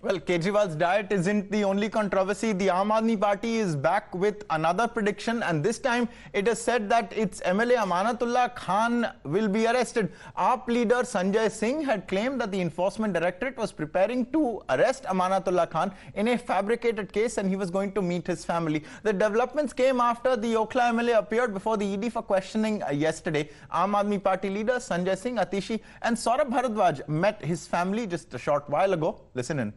Well, Kejriwal's diet isn't the only controversy. The Aam Aadmi Party is back with another prediction, and this time it is said that its MLA Amanatullah Khan will be arrested. AAP leader Sanjay Singh had claimed that the Enforcement Directorate was preparing to arrest Amanatullah Khan in a fabricated case, and he was going to meet his family. The developments came after the Okhla MLA appeared before the ED for questioning yesterday. Aam Aadmi Party leader Sanjay Singh, Atishi and Saurabh Bharadwaj met his family just a short while ago. Listen in.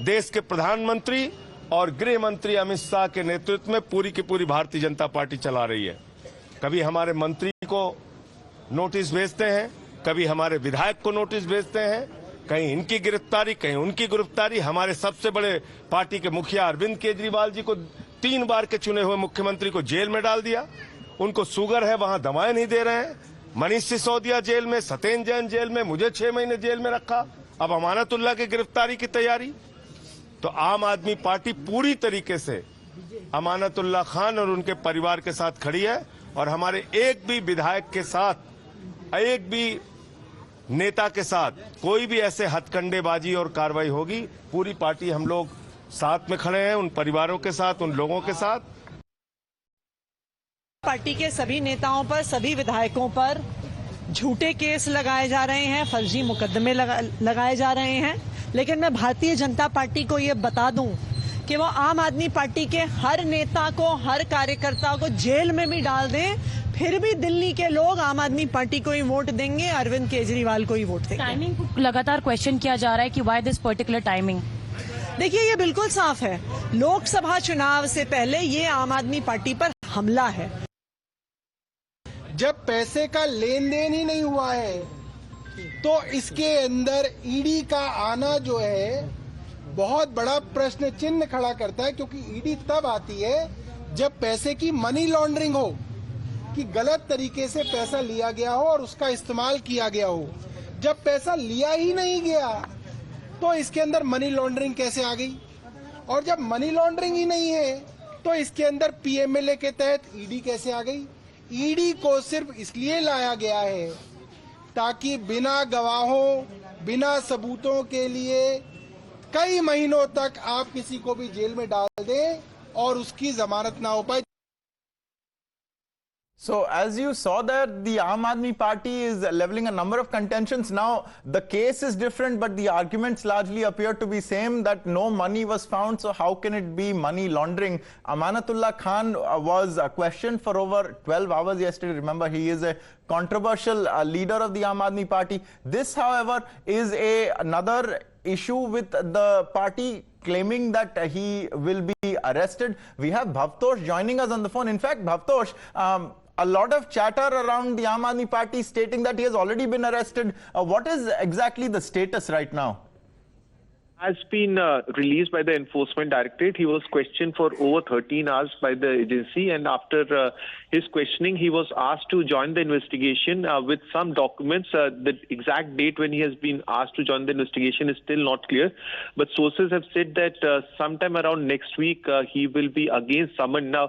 देश के प्रधानमंत्री और गृह मंत्री अमित शाह के नेतृत्व में पूरी की पूरी भारतीय जनता पार्टी चला रही है। कभी हमारे मंत्री को नोटिस भेजते हैं, कभी हमारे विधायक को नोटिस भेजते हैं, कहीं इनकी गिरफ्तारी, कहीं उनकी गिरफ्तारी। हमारे सबसे बड़े पार्टी के मुखिया अरविंद केजरीवाल जी को 3 बार के चुने हुए मुख्यमंत्री को जेल में डाल दिया। उनको शुगर है, वहां दवाएं नहीं दे रहे हैं। मनीष सिसोदिया जेल में, सत्येंद्र जैन जेल में, मुझे 6 महीने जेल में रखा। अब अमानतुल्लाह की गिरफ्तारी की तैयारी। तो आम आदमी पार्टी पूरी तरीके से अमानतुल्लाह खान और उनके परिवार के साथ खड़ी है, और हमारे एक भी विधायक के साथ, एक भी नेता के साथ कोई भी ऐसे हथकंडेबाजी और कार्रवाई होगी, पूरी पार्टी हम लोग साथ में खड़े हैं, उन परिवारों के साथ, उन लोगों के साथ। पार्टी के सभी नेताओं पर, सभी विधायकों पर झूठे केस लगाए जा रहे हैं, फर्जी मुकदमे लगाए जा रहे हैं। लेकिन मैं भारतीय जनता पार्टी को ये बता दूं कि वो आम आदमी पार्टी के हर नेता को, हर कार्यकर्ता को जेल में भी डाल दें, फिर भी दिल्ली के लोग आम आदमी पार्टी को ही वोट देंगे, अरविंद केजरीवाल को ही वोट देंगे। टाइमिंग को लगातार क्वेश्चन किया जा रहा है कि व्हाई दिस पर्टिकुलर टाइमिंग। देखिए, ये बिल्कुल साफ है, लोकसभा चुनाव से पहले ये आम आदमी पार्टी पर हमला है। जब पैसे का लेन देन ही नहीं हुआ है तो इसके अंदर ईडी का आना जो है बहुत बड़ा प्रश्न चिन्ह खड़ा करता है, क्योंकि ईडी तब आती है जब पैसे की मनी लॉन्ड्रिंग हो, कि गलत तरीके से पैसा लिया गया हो और उसका इस्तेमाल किया गया हो। जब पैसा लिया ही नहीं गया तो इसके अंदर मनी लॉन्ड्रिंग कैसे आ गई? और जब मनी लॉन्ड्रिंग ही नहीं है तो इसके अंदर पीएमएलए के तहत ईडी कैसे आ गई? ईडी को सिर्फ इसलिए लाया गया है ताकि बिना गवाहों, बिना सबूतों के लिए कई महीनों तक आप किसी को भी जेल में डाल दें और उसकी जमानत ना हो पाए। So, as you saw there, the Aam Aadmi Party is leveling a number of contentions. Now, the case is different, but the arguments largely appear to be same, that no money was found, so how can it be money laundering? Amanatullah Khan was questioned for over 12 hours yesterday. Remember, he is a controversial leader of the Aam Aadmi Party. This, however, is another issue with the party claiming that he will be arrested. We have Bhavtosh joining us on the phone. In fact, Bhavtosh, a lot of chatter around the Aam Aadmi Party stating that he has already been arrested. What is exactly the status right now? Has been released by the Enforcement Directorate. He was questioned for over 13 hours by the agency, and after his questioning, he was asked to join the investigation with some documents. The exact date when he has been asked to join the investigation is still not clear, but sources have said that sometime around next week he will be again summoned. Now,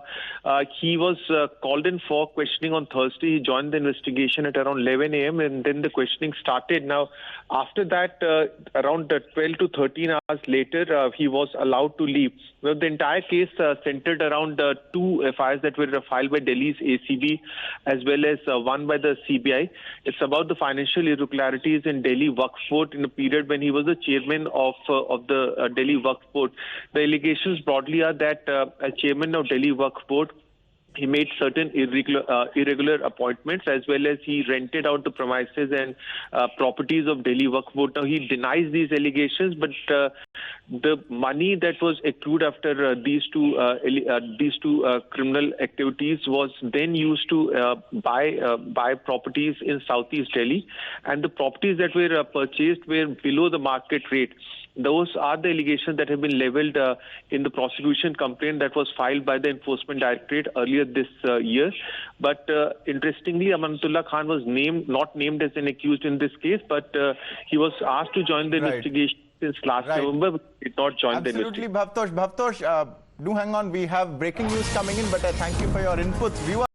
he was called in for questioning on Thursday. He joined the investigation at around 11 a.m. and then the questioning started. Now, after that, around 12 to 13 hours later, he was allowed to leave. Well, the entire case centered around 2 FIRs that were filed by Delhi's ACB as well as one by the CBI. It's about the financial irregularities in Delhi Waqf Board in a period when he was the chairman of the Delhi Waqf Board. The allegations broadly are that as chairman of Delhi Waqf Board, he made certain irregular appointments, as well as he rented out the premises and properties of Delhi Waqf Board. Now, he denies these allegations, but the money that was accrued after these two criminal activities was then used to buy properties in Southeast Delhi, and the properties that were purchased were below the market rate. Those are the allegations that have been leveled in the prosecution complaint that was filed by the Enforcement Directorate earlier this year. But interestingly, Amanatullah Khan was not named as an accused in this case, but he was asked to join the investigation since last November, but did not join the investigation. Absolutely, Bhavtosh. Do hang on. We have breaking news coming in, but I thank you for your inputs.